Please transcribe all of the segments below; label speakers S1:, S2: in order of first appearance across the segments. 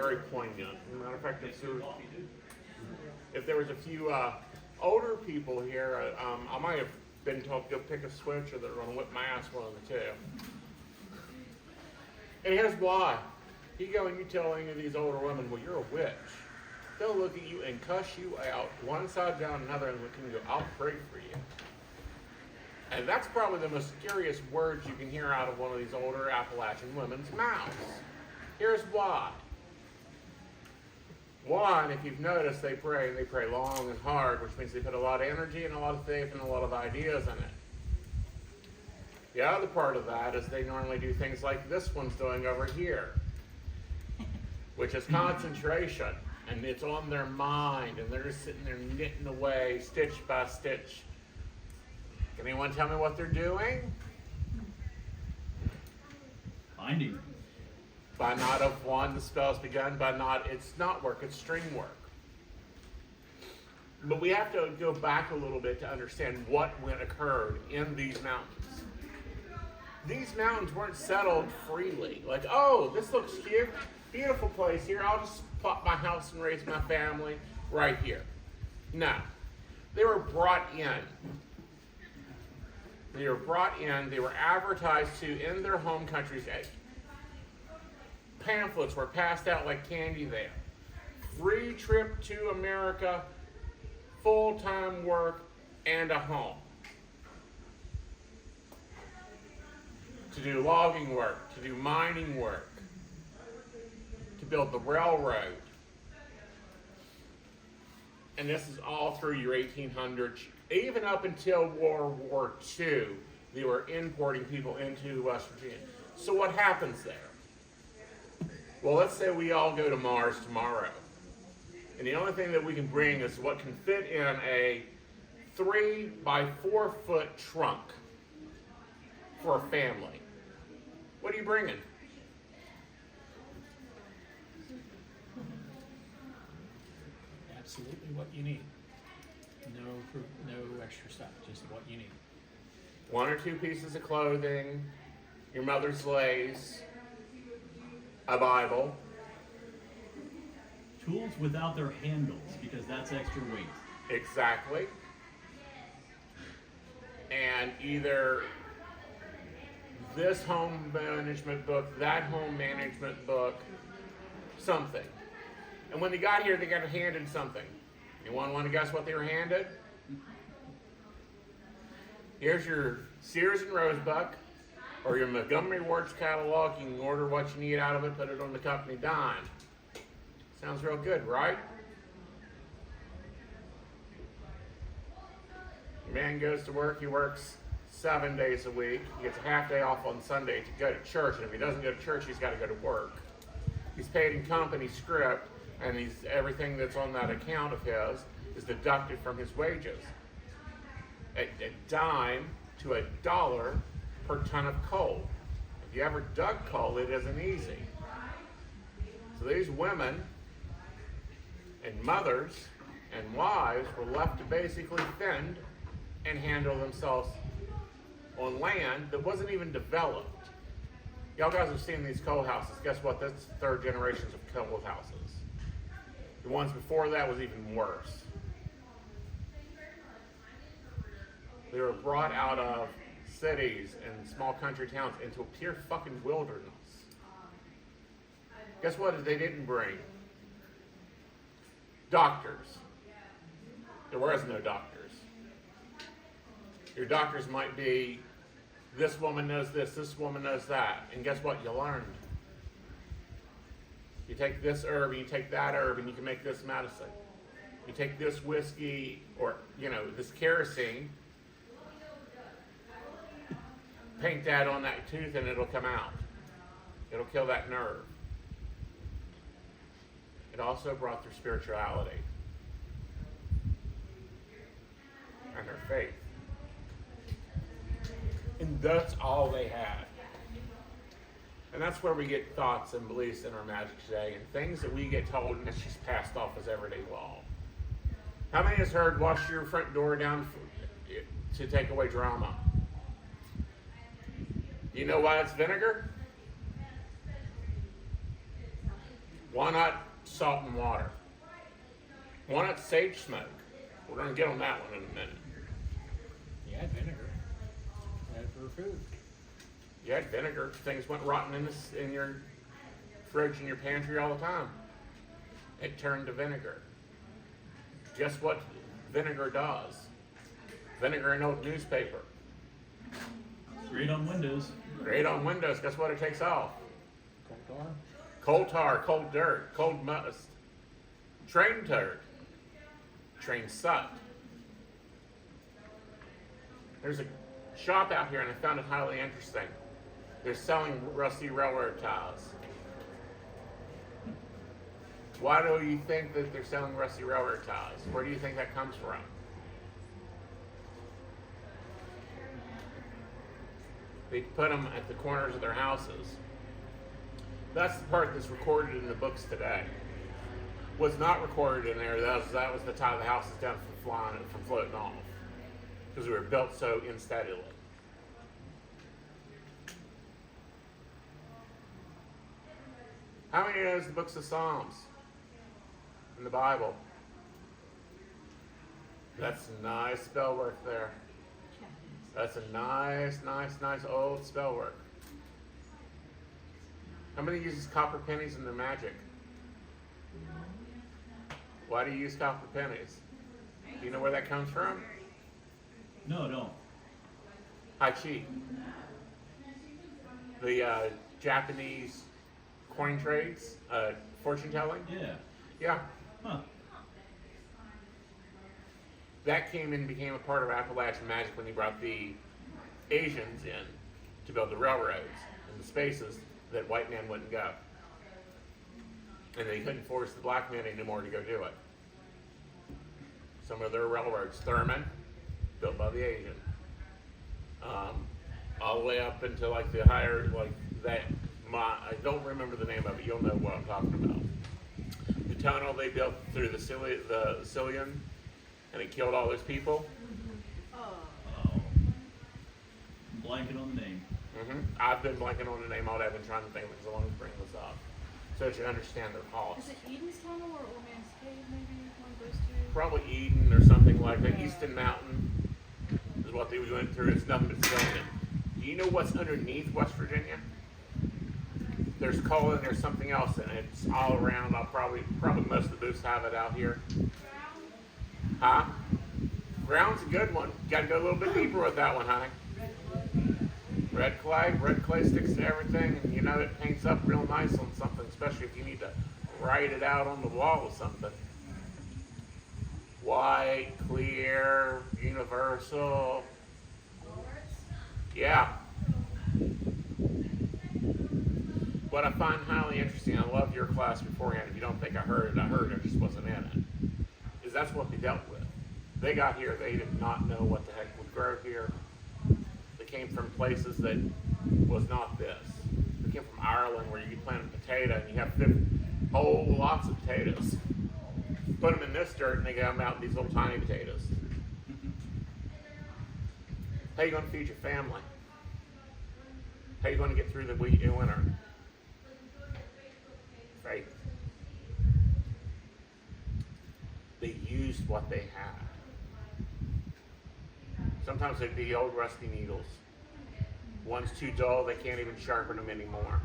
S1: very poignant. As a matter of fact, if there was a few older people here, I might have been told to go pick a switch, or they're going to whip my ass, one of the two. And here's why. You go and you tell any of these older women, well, you're a witch. They'll look at you and cuss you out, one side down another, and look and go, I'll pray for you. And that's probably the most scariest words you can hear out of one of these older Appalachian women's mouths. Here's why. One, if you've noticed, they pray long and hard, which means they put a lot of energy and a lot of faith and a lot of ideas in it. The other part of that is they normally do things like this one's doing over here, which is concentration, and it's on their mind, and they're just sitting there knitting away, stitch by stitch. Can anyone tell me what they're doing?
S2: Binding.
S1: By knot of one, the spell's begun. By knot, it's not work, it's string work. But we have to go back a little bit to understand what occurred in these mountains. These mountains weren't settled freely. Like, oh, this looks cute, beautiful place here. I'll just plop my house and raise my family right here. No. They were brought in. They were brought in. They were advertised to in their home countries. Pamphlets were passed out like candy there. Free trip to America, full-time work, and a home. To do logging work, to do mining work, to build the railroad. And this is all through your 1800s. Even up until World War II, they were importing people into West Virginia. So what happens there? Well, let's say we all go to Mars tomorrow. And the only thing that we can bring is what can fit in a 3 by 4 foot trunk for a family. What are you bringing?
S3: Absolutely what you need. No extra stuff, just what you need.
S1: 1 or 2 pieces of clothing, your mother's lace, a Bible.
S2: Tools without their handles, because that's extra weight.
S1: Exactly. And either this home management book, that home management book, something. And when they got here, they got handed something. Anyone want to guess what they were handed? Here's your Sears and Roebuck, or your Montgomery Ward's catalog. You can order what you need out of it, put it on the company dime. Sounds real good, right? The man goes to work, he works 7 days a week. He gets a half day off on Sunday to go to church, and if he doesn't go to church, he's got to go to work. He's paid in company script, and everything that's on that account of his is deducted from his wages. A dime to $1 per ton of coal. If you ever dug coal, it isn't easy. So these women and mothers and wives were left to basically fend and handle themselves on land that wasn't even developed. Y'all guys have seen these coal houses. Guess what? That's 3rd generations of coal houses. The ones before that was even worse. They were brought out of cities and small country towns into a pure fucking wilderness. Guess what they didn't bring? Doctors. There was no doctors. Your doctors might be, this woman knows this woman knows that. And guess what? You learned. You take this herb, and you take that herb, and you can make this medicine. You take this whiskey, or, this kerosene, paint that on that tooth, and it'll come out. It'll kill that nerve. It also brought their spirituality and their faith. And that's all they had. And that's where we get thoughts and beliefs in our magic today, and things that we get told and it's just passed off as everyday law. How many has heard wash your front door down to take away drama? Do you know why it's vinegar? Why not salt and water? Why not sage smoke? We're going to get on that one in a minute.
S3: You add vinegar. Add for food.
S1: You had vinegar. Things went rotten in your fridge and your pantry all the time. It turned to vinegar. Guess what vinegar does? Vinegar in old newspaper.
S2: Great on windows.
S1: Great on windows. Guess what it takes off?
S3: Cold tar.
S1: Coal tar, cold dirt, cold must. Train turd. Train sucked. There's a shop out here and I found it highly interesting. They're selling rusty railroad ties. Why do you think that they're selling rusty railroad ties? Where do you think that comes from? They put them at the corners of their houses. That's the part that's recorded in the books today. What's not recorded in there, that was the tie the house is down from floating off. Because we were built so unsteadily. How many knows the books of Psalms in the Bible? That's nice spell work there. That's a nice old spell work. How many uses copper pennies in their magic? Why do you use copper pennies? Do you know where that comes from?
S2: No, don't.
S1: Tai Chi. The Japanese coin trades, fortune telling.
S2: Yeah.
S1: Yeah.
S2: Huh.
S1: That came and became a part of Appalachian magic when he brought the Asians in to build the railroads and the spaces that white men wouldn't go. And they couldn't force the black men anymore to go do it. Some of their railroads, Thurman, built by the Asian. All the way up into like the higher, like that, I don't remember the name of it, you'll know what I'm talking about. The tunnel they built through the Cillian, and it killed all those people.
S2: Oh. Blanking on the name.
S1: I've been blanking on the name all day. I've been trying to think because I want to bring this up so that you understand their cost.
S4: Is it Eden's Tunnel or Old Man's Cave, maybe? One of those two?
S1: Probably Eden or something like that. Easton Mountain is what they went through. It's nothing but stone. Do you know what's underneath West Virginia? There's coal and there's something else, and it's all around. I'll probably most of the booths have it out here. Huh? Ground's a good one. Got to go a little bit deeper with that one, honey. Red clay sticks to everything, and you know it paints up real nice on something, especially if you need to write it out on the wall or something. White, clear, universal. Yeah. What I find highly interesting, I loved your class beforehand. If you don't think I heard it, I just wasn't in it. Is that's what they dealt with. They got here, they did not know what the heck would grow here. They came from places that was not this. They came from Ireland where you could plant a potato and you have whole lots of potatoes. Put them in this dirt and they come out these little tiny potatoes. How are you going to feed your family? How are you going to get through the winter? Faith. They used what they had. Sometimes they'd be old rusty needles. One's too dull, they can't even sharpen them anymore.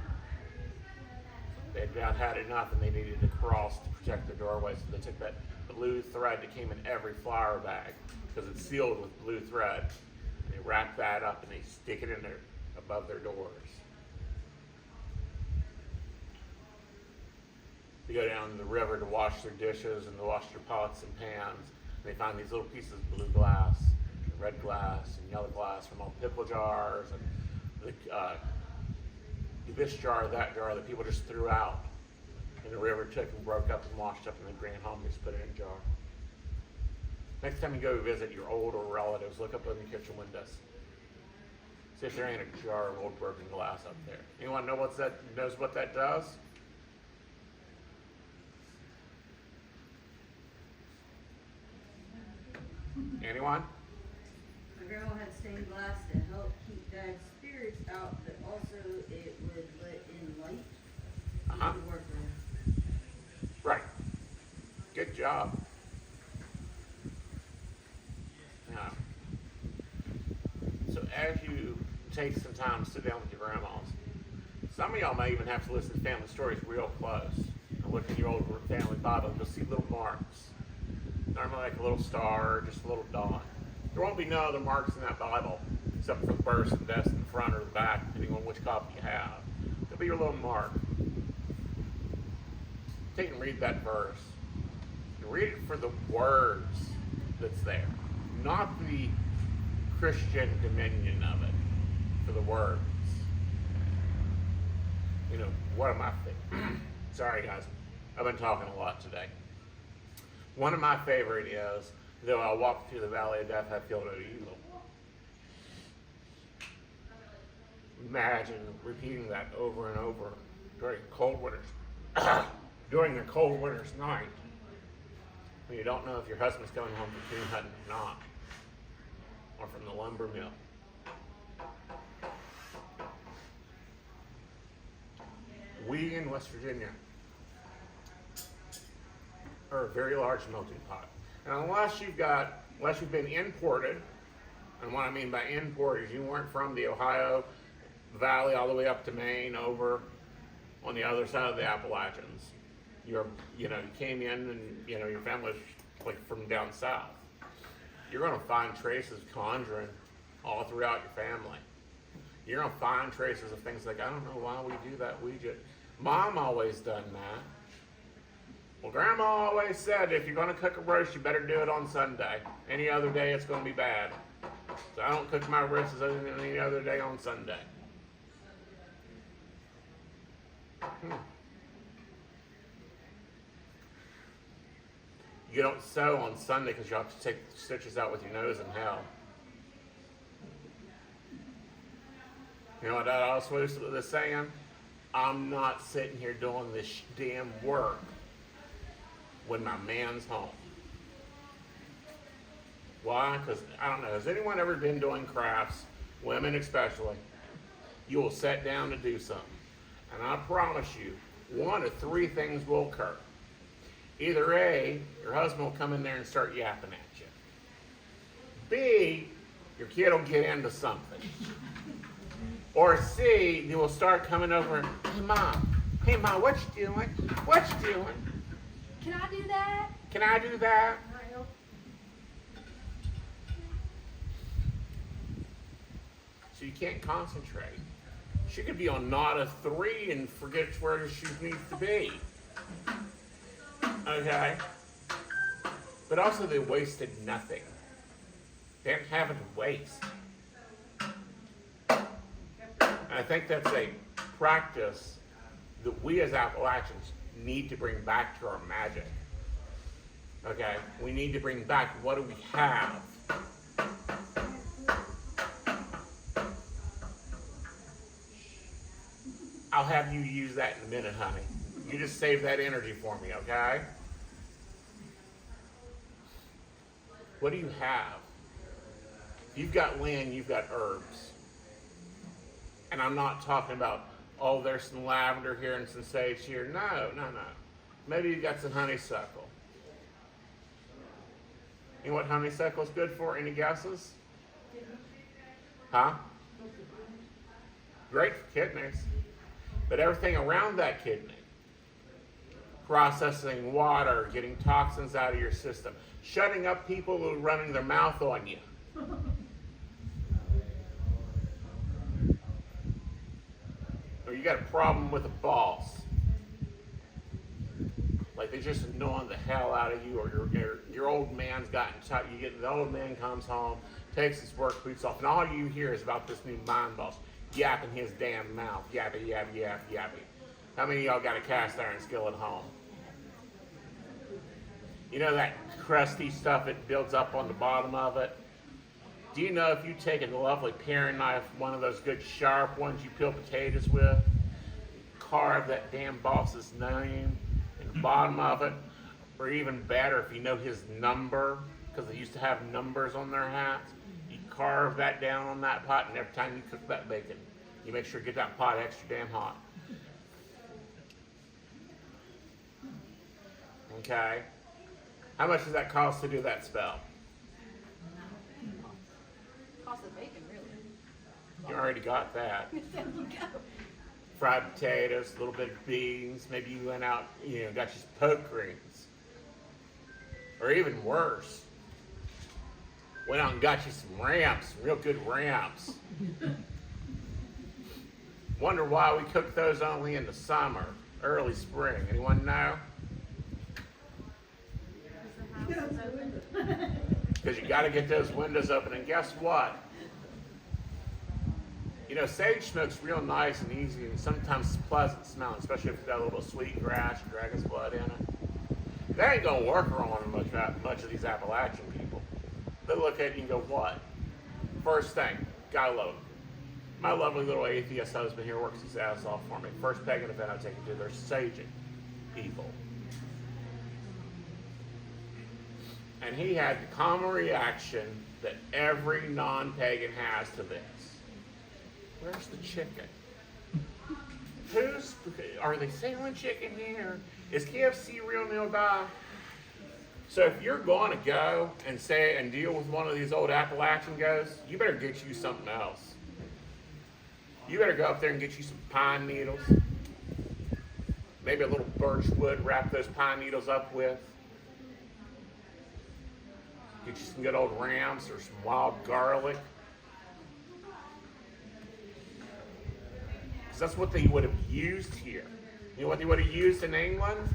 S1: They'd about had enough and they needed a cross to protect their doorway, so they took that blue thread that came in every flower bag, because it's sealed with blue thread. And they wrap that up and they stick it in there above their doors. They go down to the river to wash their dishes and to wash their pots and pans. And they find these little pieces of blue glass, red glass, and yellow glass from old pickle jars, and this jar, that jar that people just threw out. And the river took and broke up and washed up, and they bring it home and just put it in a jar. Next time you go visit your older relatives, look up in the kitchen windows. See if there ain't a jar of old broken glass up there. Anyone knows what that does? Anyone?
S5: My grandma had stained glass to help keep bad spirits out, but also it would let in light.
S1: Uh-huh.
S5: It would work there.
S1: Right. Good job. Now, so as you take some time to sit down with your grandmas, some of y'all may even have to listen to family stories real close. And look in your old family Bible, you'll see little marks. Normally like a little star or just a little dot. There won't be no other marks in that Bible except for the births and deaths in the front or the back, depending on which copy you have. There'll be your little mark. Take and read that verse. You read it for the words that's there, not the Christian dominion of it, for the words. You know, what am I thinking? Sorry guys, I've been talking a lot today. One of my favorite is, though I walk through the valley of death, I feel no evil. Imagine repeating that over and over during cold winters, during a cold winter's night, when you don't know if your husband's coming home from coon hunting or not, or from the lumber mill. We in West Virginia are a very large melting pot. And unless you've been imported, and what I mean by imported is you weren't from the Ohio Valley all the way up to Maine over on the other side of the Appalachians. You came in and, your family's like from down south. You're gonna find traces of conjuring all throughout your family. You're gonna find traces of things like, I don't know why we do that Ouija. Mom always done that. Well, Grandma always said, if you're gonna cook a roast, you better do it on Sunday. Any other day, it's gonna be bad. So I don't cook my roasts any other day on Sunday. You don't sew on Sunday because you have to take the stitches out with your nose in hell. You know what that also is saying? I'm not sitting here doing this damn work when my man's home. Why? Because, I don't know, has anyone ever been doing crafts, women especially? You will sit down to do something. And I promise you, one of three things will occur. Either A, your husband will come in there and start yapping at you. B, your kid will get into something. Or C, you will start coming over, hey mom, what you doing? What you doing?
S4: Can I do that?
S1: Can I do that? So you can't concentrate. She could be on knot of 3 and forget where she needs to be. Okay? But also they wasted nothing. They didn't have it to waste. And I think that's a practice that we as Appalachians need to bring back to our magic. Okay? We need to bring back what do we have. I'll have you use that in a minute, honey. You just save that energy for me, okay? What do you have? You've got land, you've got herbs. And I'm not talking about, oh, there's some lavender here and some sage here. No. Maybe you got some honeysuckle. You know what honeysuckle's good for? Any guesses? Huh? Great for kidneys. But everything around that kidney, processing water, getting toxins out of your system, shutting up people who are running their mouth on you. Or you got a problem with a boss. Like they're just annoying the hell out of you, or your old man's gotten tired. The old man comes home, takes his work boots off, and all you hear is about this new mind boss yapping his damn mouth, yappy. How many of y'all got a cast iron skillet at home? You know that crusty stuff that builds up on the bottom of it? Do you know if you take a lovely paring knife, one of those good sharp ones you peel potatoes with, carve that damn boss's name in the bottom of it, or even better if you know his number, because they used to have numbers on their hats, you carve that down on that pot, and every time you cook that bacon, you make sure to get that pot extra damn hot. Okay? How much does that cost to do that spell?
S4: Cost of bacon, really.
S1: You already got that.
S4: There you go.
S1: Fried potatoes, a little bit of beans. Maybe you went out, got you some poke greens. Or even worse, went out and got you some ramps, some real good ramps. Wonder why we cook those only in the summer, early spring. Anyone know? Because you got to get those windows open. And guess what? Sage smoke's real nice and easy and sometimes pleasant smelling, especially if it's got a little sweet grass or dragon's blood in it. That ain't going to work on much of these Appalachian people. They look at you and go, what? First thing, gotta love them. My lovely little atheist husband here works his ass off for me. First pagan event I take him to, they're saging people. And he had the common reaction that every non-pagan has to this. Where's the chicken? Are they selling chicken here? Is KFC real nearby? So if you're going to go and deal with one of these old Appalachian ghosts, you better get you something else. You better go up there and get you some pine needles. Maybe a little birch wood, wrap those pine needles up with. Get you some good old rams or some wild garlic. That's what they would have used here. You know what they would have used in England?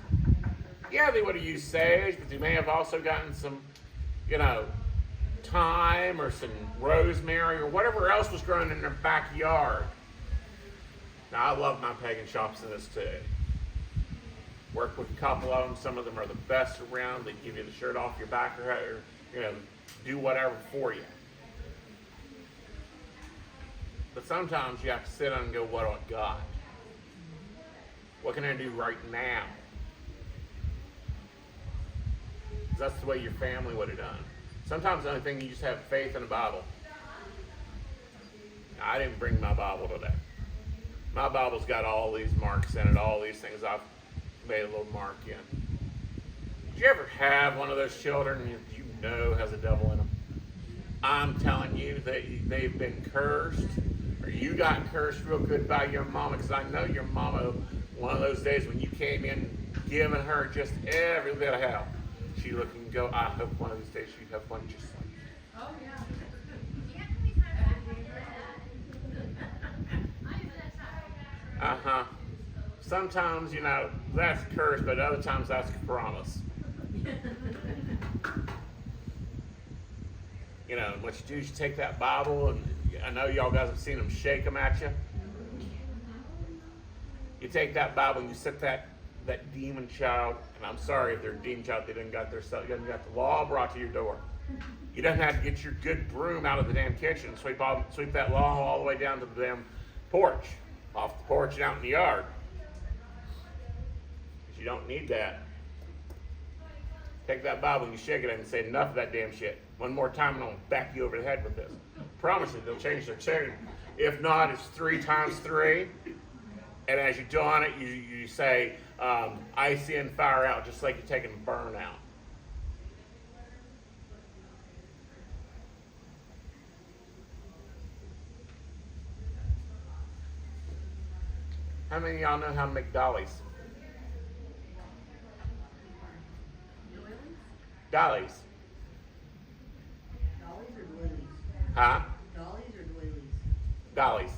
S1: Yeah, they would have used sage, but they may have also gotten some, thyme or some rosemary or whatever else was growing in their backyard. Now, I love my pagan shops in this too. Work with a couple of them. Some of them are the best around. They give you the shirt off your back or do whatever for you. But sometimes you have to sit down and go, what do I got? What can I do right now? That's the way your family would have done. Sometimes the only thing you just have faith in the Bible. Now, I didn't bring my Bible today. My Bible's got all these marks in it, all these things I've made a little mark in. Did you ever have one of those children you know has a devil in them? I'm telling you that they've been cursed, or you got cursed real good by your mama, because I know your mama, one of those days when you came in giving her just every bit of hell, she looked and go, I hope one of these days you have one just like you.
S4: Oh, yeah.
S1: Uh-huh. Sometimes, that's a curse, but other times that's a promise. What you do is you take that Bible, and I know y'all guys have seen them shake them at you. You take that Bible and you set that demon child, and I'm sorry if they're a demon child, they didn't got the law brought to your door. You don't have to get your good broom out of the damn kitchen and sweep that law all the way down to the damn porch, off the porch and out in the yard. Because you don't need that. Take that Bible and you shake it and say, enough of that damn shit. One more time and I'll back you over the head with this. Promise you, they'll change their tune. If not, it's 3 times 3. And as you dawn it, you say, ice in, fire out, just like you're taking a burn out. How many of y'all know how to make dollies? Dollies.
S5: Dollies or doilies?
S1: Huh?
S5: Dollies or doilies?
S1: Dollies.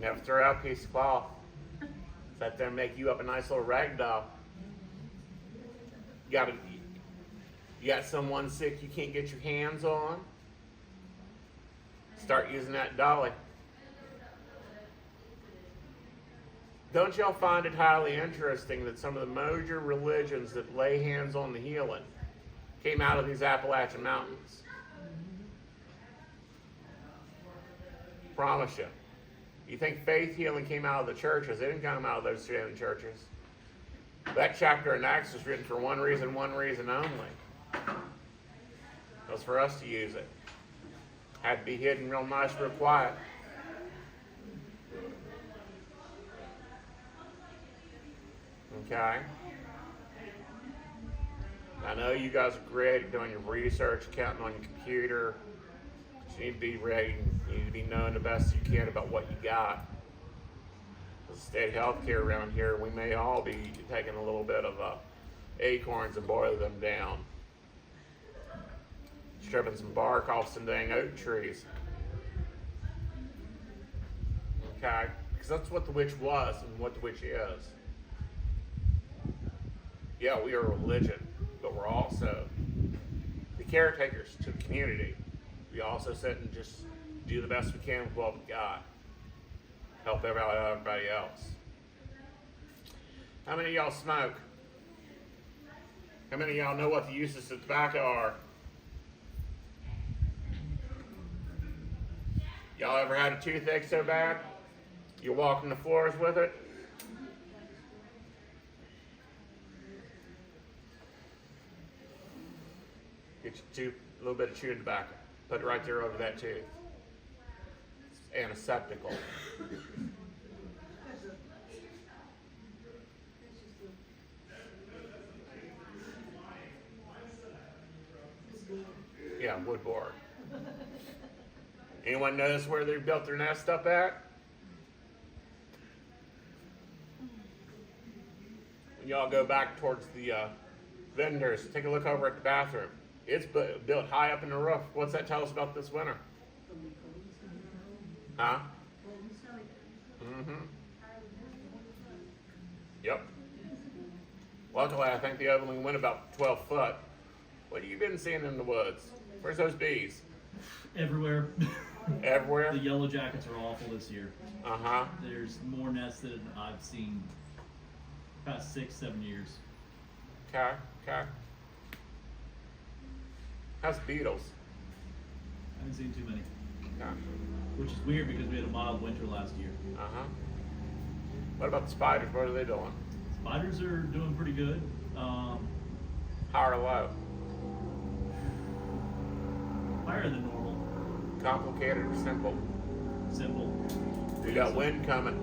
S1: Never throw out a piece of cloth. Sit there and make you up a nice little rag doll. You got someone sick you can't get your hands on? Start using that dolly. Don't y'all find it highly interesting that some of the major religions that lay hands on the healing came out of these Appalachian mountains? Promise you. You think faith healing came out of the churches? It didn't come out of those same churches. That chapter in Acts was written for one reason only. It was for us to use it. Had to be hidden real nice, real quiet. Okay? I know you guys are great at doing your research, counting on your computer. But you need to be ready. You need to be knowing the best you can about what you got. The state healthcare around here, we may all be taking a little bit of acorns and boiling them down. Stripping some bark off some dang oak trees. Okay? Because that's what the witch was and what the witch is. Yeah, we are a religion, but we're also the caretakers to the community. We also sit and just do the best we can with what we got. Help everybody else. How many of y'all smoke? How many of y'all know what the uses of tobacco are? Y'all ever had a toothache so bad you're walking the floors with it? Get you a little bit of chewing tobacco. Put it right there over that tooth. It's antiseptical. Yeah, wood board. Anyone notice where they built their nest up at? When y'all go back towards the vendors, take a look over at the bathroom. It's built high up in the roof. What's that tell us about this winter? Huh? Mm-hmm. Yep. Luckily, I think the opening went about 12 foot. What have you been seeing in the woods? Where's those bees?
S2: Everywhere.
S1: Everywhere?
S2: The yellow jackets are awful this year.
S1: Uh-huh.
S2: There's more nests than I've seen past 6-7 years.
S1: Okay, okay. How's beetles?
S2: I haven't seen too many.
S1: Okay.
S2: Which is weird because we had a mild winter last year.
S1: Uh-huh. What about the spiders? What are they doing?
S2: Spiders are doing pretty good.
S1: High or low?
S2: Higher than normal.
S1: Complicated or simple?
S2: Simple.
S1: You got wind coming.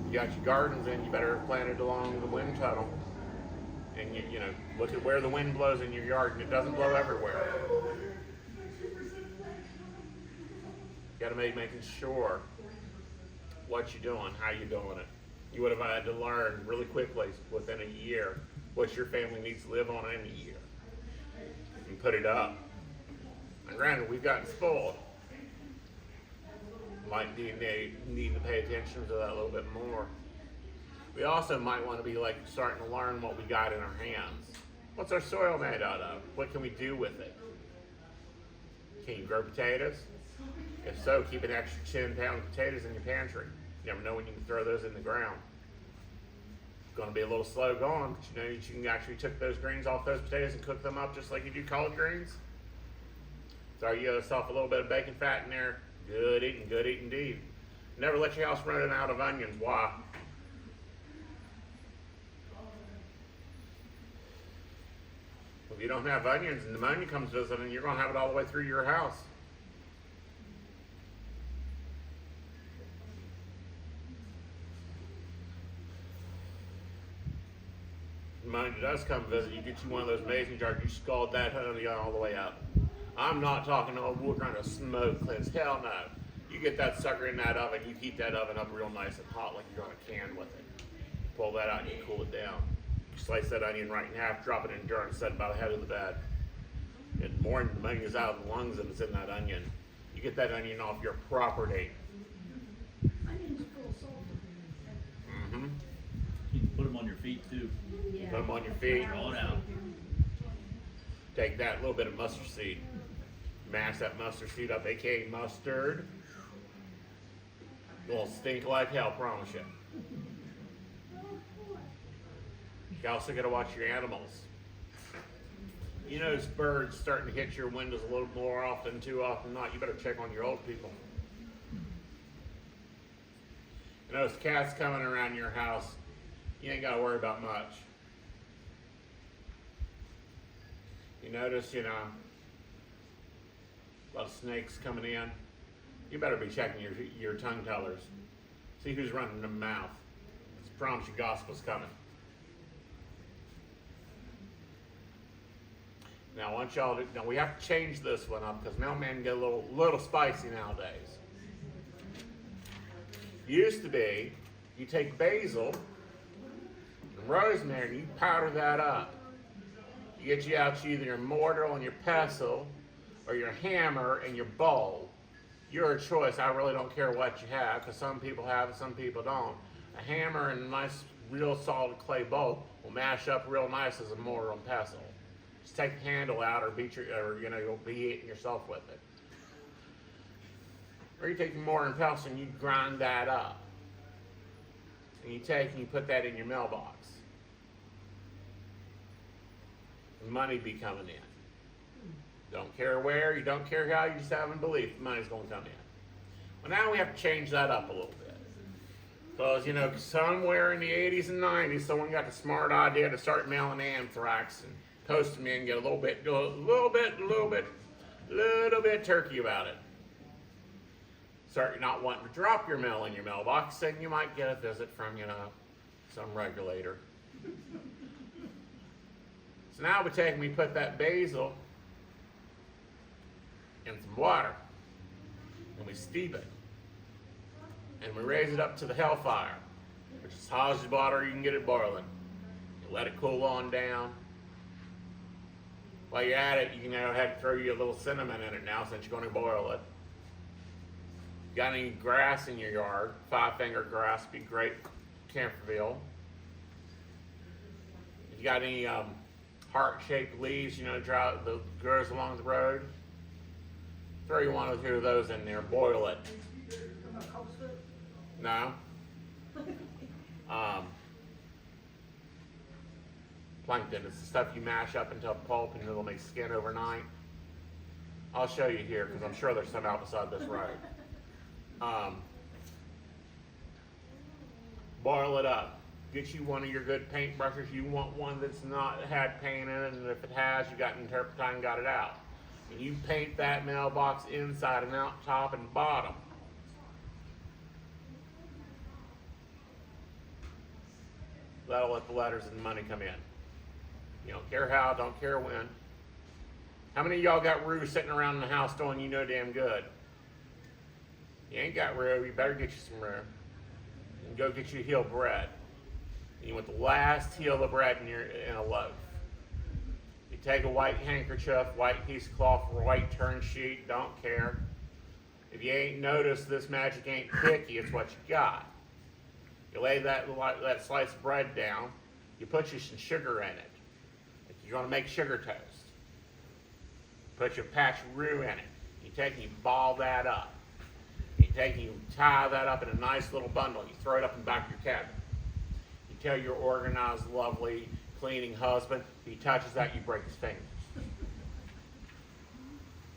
S1: You got your gardens in, you better plant it along the wind tunnel. And you know, look at where the wind blows in your yard, and it doesn't blow everywhere. You gotta making sure what you're doing, how you're doing it. You would have had to learn really quickly within a year what your family needs to live on in a year. And put it up. And granted, we've gotten spoiled. Might need to pay attention to that a little bit more. We also might want to be like starting to learn what we got in our hands. What's our soil made out of? What can we do with it? Can you grow potatoes? If so, keep an extra 10 pounds of potatoes in your pantry. You never know when you can throw those in the ground. It's going to be a little slow going, but you know you can actually take those greens off those potatoes and cook them up just like you do collard greens. Throw yourself a little bit of bacon fat in there. Good eating indeed. Never let your house run out of onions. Why? If you don't have onions and pneumonia comes visiting, you're going to have it all the way through your house. Pneumonia does come visit, you get you one of those mason jars, you scald that honey all the way up. I'm not talking, oh, we're going to smoke cleanse. Hell no. You get that sucker in that oven, you heat that oven up real nice and hot like you're on a can with it. Pull that out and you cool it down. You slice that onion right in half, drop it in a jar and set it by the head of the bed. And more pneumonia is out of the lungs than it's in that onion. You get that onion off your property.
S5: Onions full of sulfur.
S1: Mm-hmm.
S2: You can put them on your feet too.
S5: Yeah.
S1: Put them on your feet.
S2: Draw it out.
S1: Take that little bit of mustard seed. Mash that mustard seed up, aka mustard. It'll stink like hell, promise you. You also got to watch your animals. You notice birds starting to hit your windows a little more often, too often not. You better check on your old people. You notice cats coming around your house. You ain't got to worry about much. You notice, you know, a lot of snakes coming in. You better be checking your tongue tellers. See who's running the mouth. I promise you gospel's coming. Now, I want y'all to, now we have to change this one up because mailmen get a little spicy nowadays. Used to be, you take basil and rosemary and you powder that up. You get you out either your mortar and your pestle or your hammer and your bowl. Your choice. I really don't care what you have because some people have it, some people don't. A hammer and a nice, real solid clay bowl will mash up real nice as a mortar and pestle. Just take the handle out or you'll be eating yourself with it. Or you take your mortar and pestle and you grind that up. And you take and you put that in your mailbox. And money be coming in. Don't care where, you don't care how, you just have a belief the money's going to come in. Well, now we have to change that up a little bit. Because, somewhere in the 80s and 90s, someone got the smart idea to start mailing anthrax and post them in, get a little bit turkey about it. Start not wanting to drop your mail in your mailbox, then you might get a visit from, some regulator. So now we put that basil in some water, and we steep it, and we raise it up to the hellfire, which is as hot as water you can get it boiling. You let it cool on down. While you're at it, you can go ahead and throw you a little cinnamon in it now since you're going to boil it. Got any grass in your yard? 5-finger grass would be great. Camphorville. If you got any heart-shaped leaves, that grows along the road, throw you one or two of those in there, boil it. No. Plankton, it's the stuff you mash up into a pulp and it'll make skin overnight. I'll show you here because I'm sure there's some out beside this road. Boil it up. Get you one of your good paint brushes. You want one that's not had paint in it, and if it has, you got turpentine, got it out. And you paint that mailbox inside and out, top and bottom. That'll let the letters and the money come in. You don't care how, don't care when. How many of y'all got rue sitting around in the house doing damn good? You ain't got rue, you better get you some rue. And go get you a heel of bread. And you want the last heel of bread in a loaf. You take a white handkerchief, white piece of cloth, white turn sheet, don't care. If you ain't noticed, this magic ain't picky, it's what you got. You lay that slice of bread down, you put you some sugar in it. If you're going to make sugar toast, put your patch of rue in it. You take and you ball that up. You take and you tie that up in a nice little bundle. You throw it up in the back of your cabinet. You tell your organized, lovely, cleaning husband, if he touches that, you break his fingers.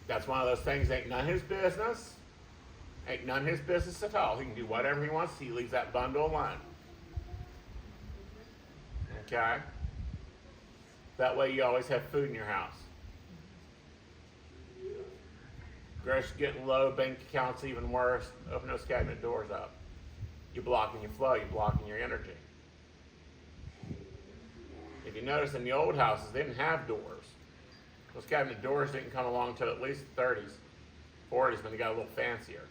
S1: That's one of those things that ain't none of his business. Ain't none of his business at all. He can do whatever he wants. He leaves that bundle alone. Okay? That way you always have food in your house. Groceries getting low, bank accounts even worse. Open those cabinet doors up. You're blocking your flow. You're blocking your energy. If you notice in the old houses, they didn't have doors. Those cabinet doors didn't come along until at least the 30s, 40s when they got a little fancier.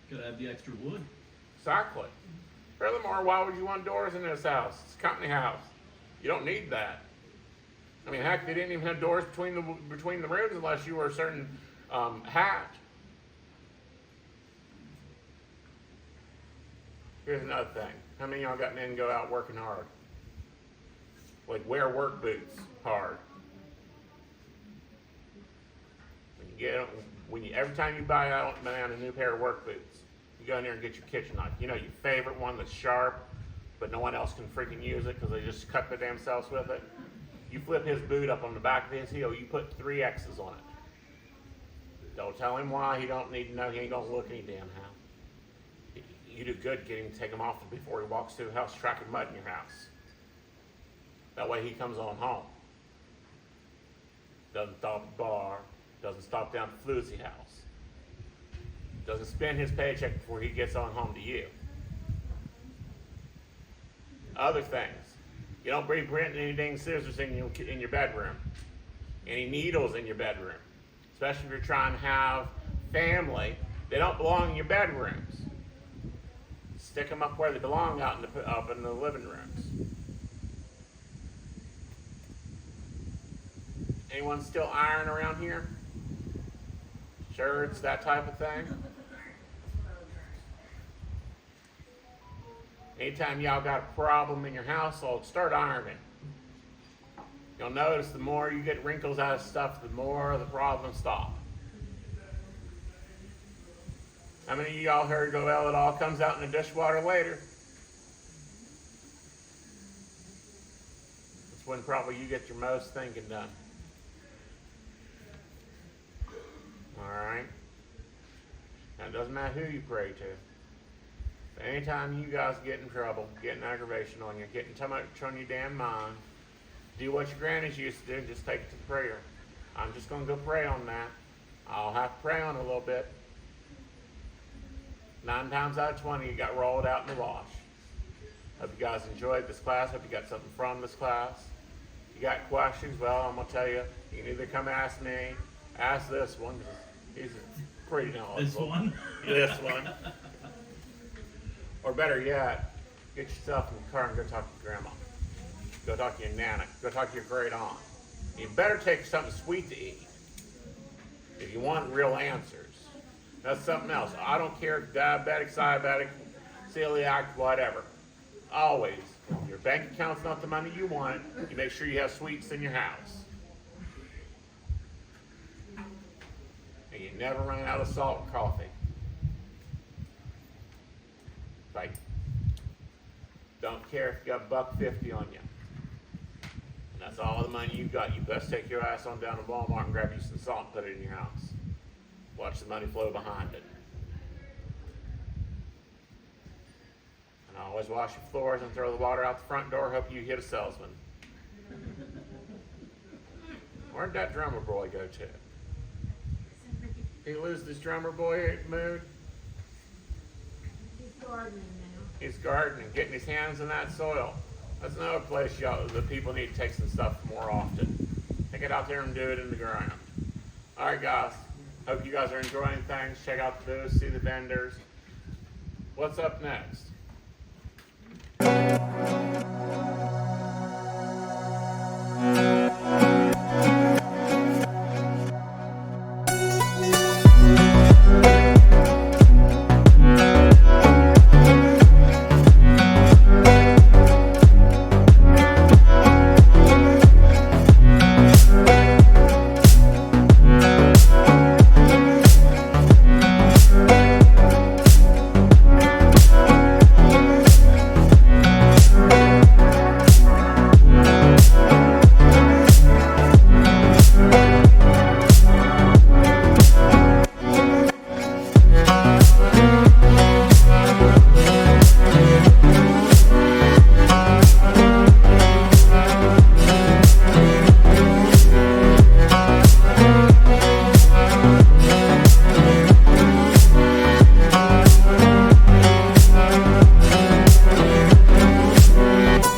S2: Gotta have the extra wood.
S1: Exactly. Furthermore, why would you want doors in this house? It's a company house. You don't need that. I mean, heck, they didn't even have doors between the rooms unless you were a certain hat. Here's another thing. How many of y'all got men go out working hard? Like wear work boots hard. Every time you buy out a new pair of work boots, you go in there and get your kitchen knife. Your favorite one that's sharp, but no one else can freaking use it because they just cut their damn selves with it. You flip his boot up on the back of his heel, you put 3 X's on it. Don't tell him why, he don't need to know, he ain't gonna look any damn how. You do good getting him to take them off before he walks through the house tracking mud in your house. That way he comes on home. Doesn't stop at the bar, doesn't stop down at the floozy house. Doesn't spend his paycheck before he gets on home to you. Other things. You don't bring any dang scissors in your bedroom. Any needles in your bedroom, especially if you're trying to have family. They don't belong in your bedrooms. Stick them up where they belong, up in the living rooms. Anyone still iron around here? Shirts, that type of thing? Anytime y'all got a problem in your household, start ironing. You'll notice the more you get wrinkles out of stuff, the more the problems stop. How many of y'all heard, well, it all comes out in the dishwater later? That's when probably you get your most thinking done. Alright? Now it doesn't matter who you pray to. But anytime you guys get in trouble, getting aggravation on you, getting too much on your damn mind, do what your grannies used to do, just take it to prayer. I'm just going to go pray on that. I'll have to pray on it a little bit. 9 times out of 20, you got rolled out in the wash. Hope you guys enjoyed this class. Hope you got something from this class. If you got questions, well, I'm going to tell you, you can either come ask me, ask this one. He's pretty knowledgeable.
S2: This one?
S1: This one. Or better yet, get yourself in the car and go talk to your grandma. Go talk to your nana. Go talk to your great aunt. You better take something sweet to eat if you want real answers. That's something else. I don't care if diabetic, diabetic, celiac, whatever. Always, if your bank account's not the money you want, you make sure you have sweets in your house. And you never run out of salt and coffee. Like, don't care if you got $1.50 on you. And that's all the money you got. You best take your ass on down to Walmart and grab you some salt and put it in your house. Watch the money flow behind it. And always wash your floors and throw the water out the front door. Hope you hit a salesman. Where'd that drummer boy go to? He lose this drummer boy mood?
S5: He's gardening now.
S1: He's gardening, getting his hands in that soil. That's another place the people need to take some stuff more often. Take it out there and do it in the ground. All right, guys. Hope you guys are enjoying things. Check out the booths, see the vendors. What's up next?